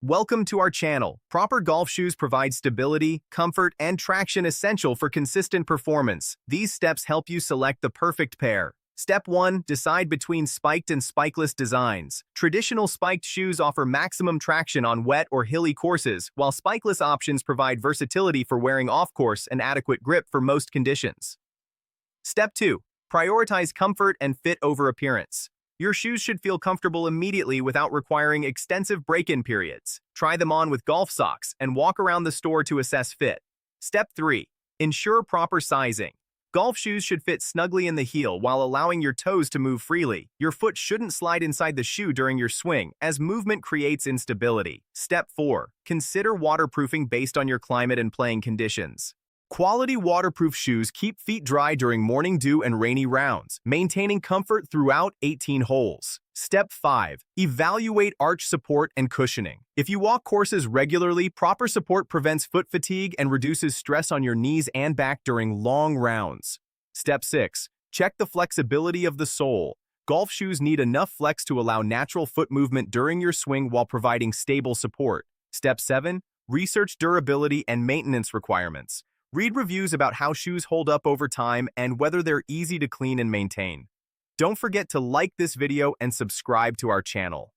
Welcome to our channel. Proper golf shoes provide stability, comfort, and traction essential for consistent performance. These steps help you select the perfect pair. Step 1. Decide between spiked and spikeless designs. Traditional spiked shoes offer maximum traction on wet or hilly courses, while spikeless options provide versatility for wearing off-course and adequate grip for most conditions. Step 2. Prioritize comfort and fit over appearance. Your shoes should feel comfortable immediately without requiring extensive break-in periods. Try them on with golf socks and walk around the store to assess fit. Step 3. Ensure proper sizing. Golf shoes should fit snugly in the heel while allowing your toes to move freely. Your foot shouldn't slide inside the shoe during your swing, as movement creates instability. Step 4. Consider waterproofing based on your climate and playing conditions. Quality waterproof shoes keep feet dry during morning dew and rainy rounds, maintaining comfort throughout 18 holes. Step 5. Evaluate arch support and cushioning. If you walk courses regularly, proper support prevents foot fatigue and reduces stress on your knees and back during long rounds. Step 6. Check the flexibility of the sole. Golf shoes need enough flex to allow natural foot movement during your swing while providing stable support. Step 7. Research durability and maintenance requirements. Read reviews about how shoes hold up over time and whether they're easy to clean and maintain. Don't forget to like this video and subscribe to our channel.